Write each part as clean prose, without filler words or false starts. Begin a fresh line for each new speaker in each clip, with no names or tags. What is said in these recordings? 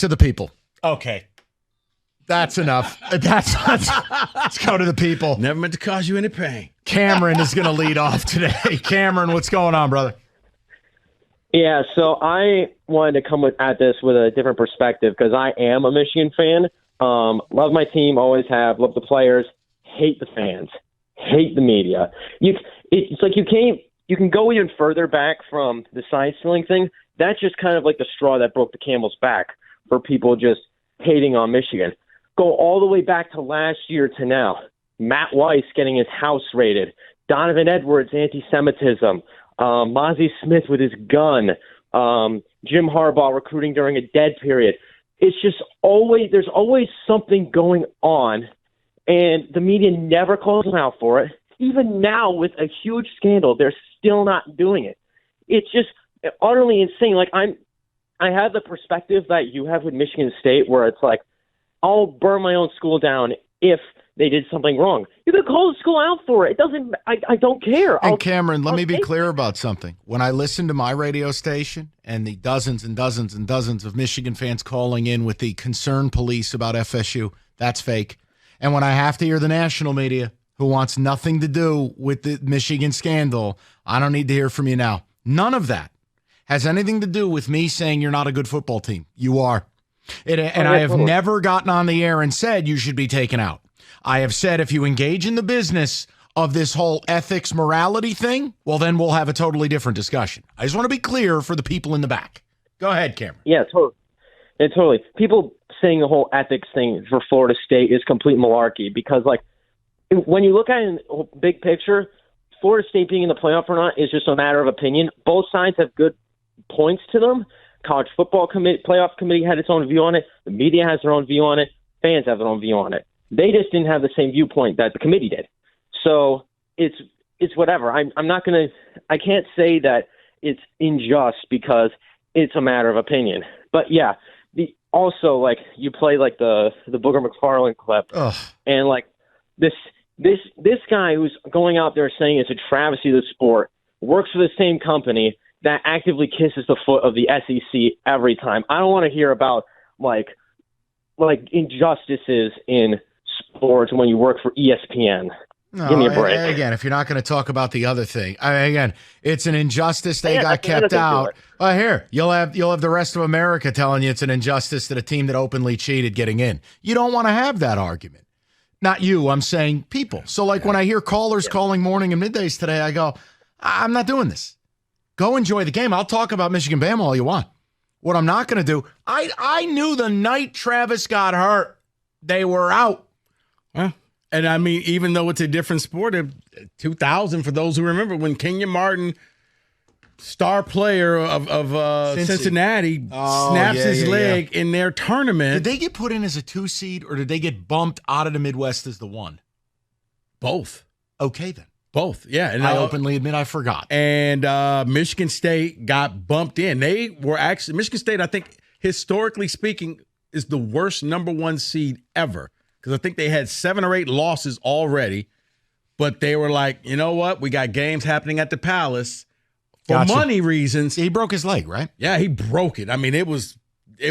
to the people.
Okay.
That's enough. Let's go to the people.
Never meant to cause you any pain.
Cameron is going to lead off today. Cameron, what's going on, brother?
Yeah, so I wanted to come at this with a different perspective because I am a Michigan fan. Love my team, always have. Love the players. Hate the fans. Hate the media. It's like you can go even further back from the sign stealing thing. That's just kind of like the straw that broke the camel's back for people just hating on Michigan. Go all the way back to last year to now. Matt Weiss getting his house raided. Donovan Edwards, anti-Semitism. Mozzie Smith with his gun. Jim Harbaugh recruiting during a dead period. It's just there's always something going on, and the media never calls them out for it. Even now, with a huge scandal, they're still not doing it. It's just utterly insane. Like I have the perspective that you have with Michigan State, where it's like, I'll burn my own school down if they did something wrong. You could call the school out for it. It doesn't. I don't care.
And Cameron, let me be clear about something. When I listen to my radio station and the dozens and dozens and dozens of Michigan fans calling in with the concerned police about FSU, that's fake. And when I have to hear the national media who wants nothing to do with the Michigan scandal, I don't need to hear from you now. None of that has anything to do with me saying you're not a good football team. You are. And I have never gotten on the air and said you should be taken out. I have said if you engage in the business of this whole ethics morality thing, well, then we'll have a totally different discussion. I just want to be clear for the people in the back. Go ahead, Cameron.
Yeah, totally. Totally. People saying the whole ethics thing for Florida State is complete malarkey because, like, when you look at it in the big picture, Florida State being in the playoff or not is just a matter of opinion. Both sides have good points to them. College football playoff committee had its own view on it. The media has their own view on it. Fans have their own view on it. They just didn't have the same viewpoint that the committee did. So it's whatever. I can't say that it's unjust because it's a matter of opinion. But yeah, also like you play like the Booger McFarland clip, and like this guy who's going out there saying it's a travesty of the sport works for the same company that actively kisses the foot of the SEC every time. I don't want to hear about like injustices in sports when you work for ESPN.
No,
give me a break.
Again, if you're not going to talk about the other thing, again, it's an injustice they got kept out. Here, you'll have the rest of America telling you it's an injustice that a team that openly cheated getting in. You don't want to have that argument. Not you, I'm saying people. So like when I hear callers calling morning and middays today, I go, I'm not doing this. Go enjoy the game. I'll talk about Michigan Bama all you want. What I'm not going to do, I knew the night Travis got hurt, they were out.
Huh? And I mean, even though it's a different sport, 2000, for those who remember, when Kenyon Martin, star player of Cincinnati, snaps his leg in their tournament.
Did they get put in as a 2 seed or did they get bumped out of the Midwest as the 1?
Both.
Okay, then.
Both, yeah. And
I openly admit I forgot.
And Michigan State got bumped in. They were actually, Michigan State, I think, historically speaking, is the worst number 1 seed ever. Because I think they had 7 or 8 losses already. But they were like, you know what? We got games happening at the Palace for money reasons.
He broke his leg, right?
Yeah, he broke it. I mean, it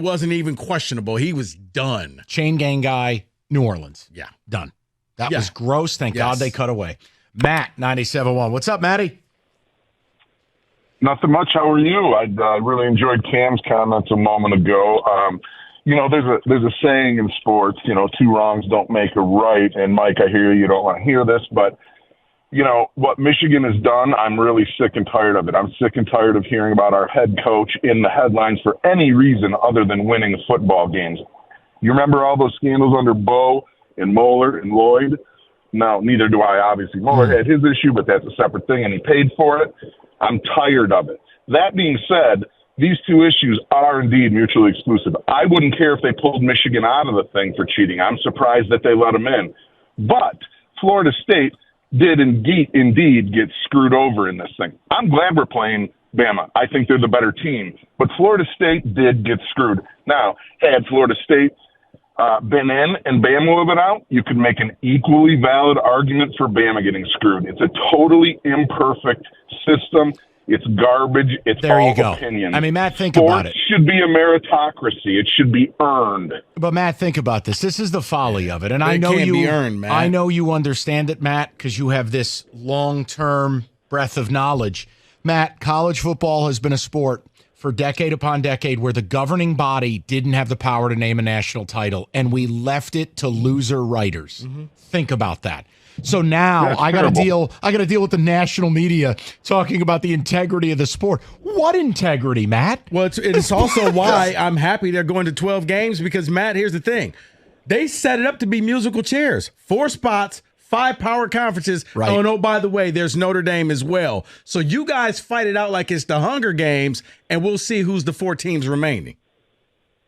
wasn't even questionable. He was done.
Chain gang guy, New Orleans.
Yeah.
Done. That was gross. Thank God they cut away. Matt, 97.1. What's up, Matty?
Nothing much. How are you? I really enjoyed Cam's comments a moment ago. There's a saying in sports, 2 wrongs don't make a right. And Mike, I hear you don't want to hear this, but what Michigan has done, I'm really sick and tired of it. I'm sick and tired of hearing about our head coach in the headlines for any reason other than winning football games. You remember all those scandals under Bo and Moeller and Lloyd? No, neither do I, obviously. Moeller had his issue, but that's a separate thing, and he paid for it. I'm tired of it. That being said, these 2 issues are indeed mutually exclusive. I wouldn't care if they pulled Michigan out of the thing for cheating. I'm surprised that they let them in. But Florida State did indeed get screwed over in this thing. I'm glad we're playing Bama. I think they're the better team. But Florida State did get screwed. Now, had Florida State been in and Bama would have been out, you could make an equally valid argument for Bama getting screwed. It's a totally imperfect system. It's garbage. It's
There
all
you go.
opinion.
I mean, Matt, think
Sports
about it.
should be a meritocracy. It should be earned.
But Matt, think about this. This is the folly of it, and
But
I
it
know
can't
you.
be earned, Matt.
I know you understand it, Matt, because you have this long-term breadth of knowledge. Matt, college football has been a sport for decade upon decade where the governing body didn't have the power to name a national title, and we left it to loser writers. Think about that. So now
That's
I got to
terrible.
deal with the national media talking about the integrity of the sport. What integrity, Matt?
Well, it's also why I'm happy they're going to 12 games because, Matt, here's the thing. They set it up to be musical chairs. 4 spots, 5 power conferences.
Right.
Oh, no, by the way, there's Notre Dame as well. So you guys fight it out like it's the Hunger Games, and we'll see who's the 4 teams remaining.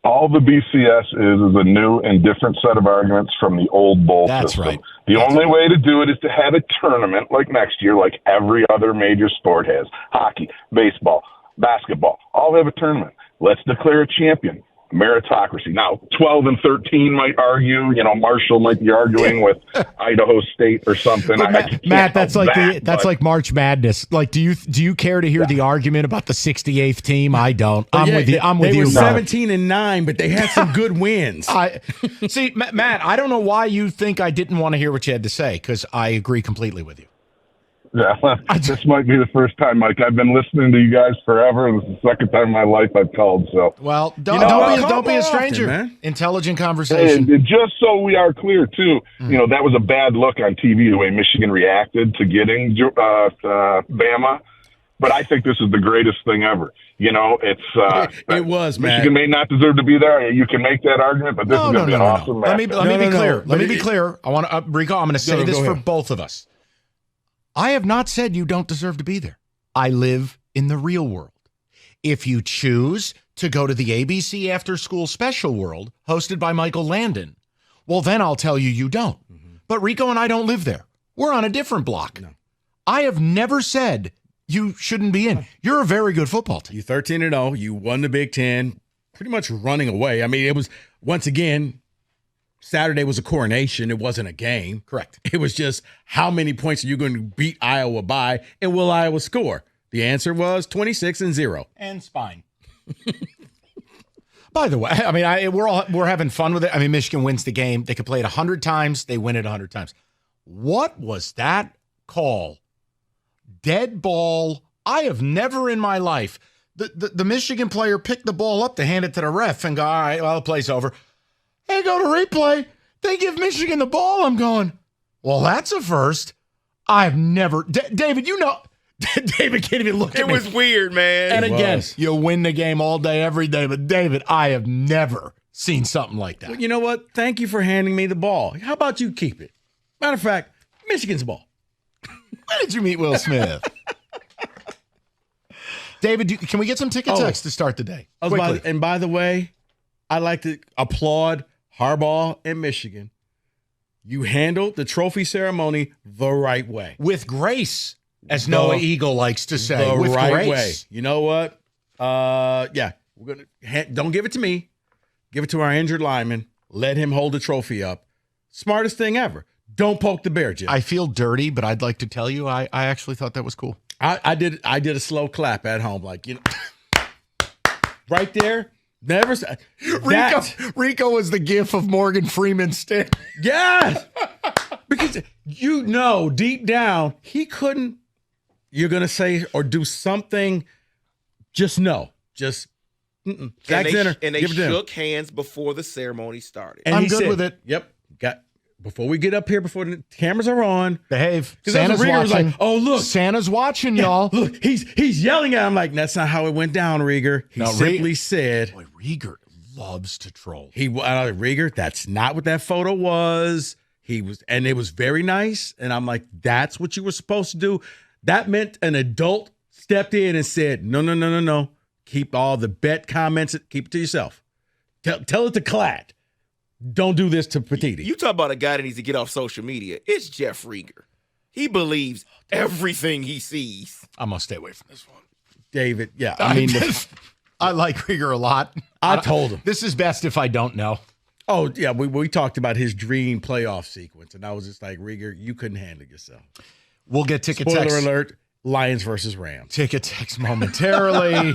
All the BCS is a new and different set of arguments from the old bowl
That's
system.
right.
The
That's
only
right.
way to do it is to have a tournament like next year, like every other major sport has. Hockey, baseball, basketball, all have a tournament. Let's declare a champion. Meritocracy. Now, 12 and 13 might argue. Marshall might be arguing with Idaho State or something.
But
I can't
Matt, that's
help
like
that, but-
like March Madness. Like, do you care to hear the argument about the 68th team? I don't. I'm
Yeah,
with you. I'm with
they
you,
were
bro.
17-9, but they had some good wins.
I see, Matt. I don't know why you think I didn't want to hear what you had to say because I agree completely with you.
Yeah, this might be the first time, Mike. I've been listening to you guys forever, and this is the second time in my life I've called. So,
Well, don't
Call
be a
more
stranger.
often, man.
Intelligent
and
conversation.
just so we are clear, too, that was a bad look on TV the way Michigan reacted to getting Bama. But I think this is the greatest thing ever. It's
It was, man.
Michigan may not deserve to be there. You can make that argument, but this is going to be an awesome match.
Let me be clear. Let me be
It-
clear. I want to, Rico. I'm going to say
Go
this for
ahead.
both of us. I have not said you don't deserve to be there. I live in the real world. If you choose to go to the ABC After School Special World, hosted by Michael Landon, well, then I'll tell you don't. But Rico and I don't live there. We're on a different block.
No.
I have never said you shouldn't be in. You're a very good football team.
You 13-0. You won the Big Ten, pretty much running away. I mean, it was, once again, Saturday was a coronation. It wasn't a game.
Correct.
It was just how many points are you going to beat Iowa by, and will Iowa score? The answer was 26-0.
And spine. By the way, I mean, we're having fun with it. I mean, Michigan wins the game. They could play it 100 times. They win it 100 times. What was that call? Dead ball. I have never in my life. The Michigan player picked the ball up to hand it to the ref and go, all right, well, the play's over. They go to replay. They give Michigan the ball. I'm going, well, that's a first. I've never. David, David can't even look at me.
It was weird, man.
And
It
again,
was.
you win the game all day, every day. But David, I have never seen something like that.
Well, you know what? Thank you for handing me the ball. How about you keep it? Matter of fact, Michigan's ball.
When did you meet Will Smith? David, can we get some ticket text to start the day? Quickly.
And by the way, I'd like to applaud Harbaugh and Michigan. You handled the trophy ceremony the right way.
With grace, as Noah Eagle likes to say.
The
With
right
grace.
way. You know what? Yeah, we're gonna don't give it to me. Give it to our injured lineman. Let him hold the trophy up. Smartest thing ever. Don't poke the bear, Jim.
I feel dirty, but I'd like to tell you I actually thought that was cool.
I did a slow clap at home, like, right there. Never.
Rico was the gif of Morgan Freeman staring.
Yes, because deep down he couldn't. You're gonna say or do something. Just no. Just Zach Zenner.
And they
give it to him.
shook hands before the ceremony started.
And
I'm
he
good
said,
with it.
Yep. Before we get up here, before the cameras are on.
Behave.
Because
Santa's
Rieger was
watching.
like, "Oh look,
Santa's watching, y'all.
look, he's yelling at him like that's not how it went down, Rieger." He
No,
simply said,
Boy, Rieger loves to troll.
Rieger, that's not what that photo was. And it was very nice. And I'm like, that's what you were supposed to do. That meant an adult stepped in and said, no. Keep all the bet comments, keep it to yourself. Tell it to Klatt. Don't do this to Petiti.
You talk about a guy that needs to get off social media. It's Jeff Rieger. He believes everything he sees.
I'm going to stay away from this one.
David, yeah. I mean,
I like Rieger a lot.
I told him.
This is best if I don't know.
Oh, yeah, we talked about his dream playoff sequence, and I was just like, Rieger, you couldn't handle yourself.
We'll get ticket
Spoiler
text.
alert, Lions versus Rams.
Take a text momentarily.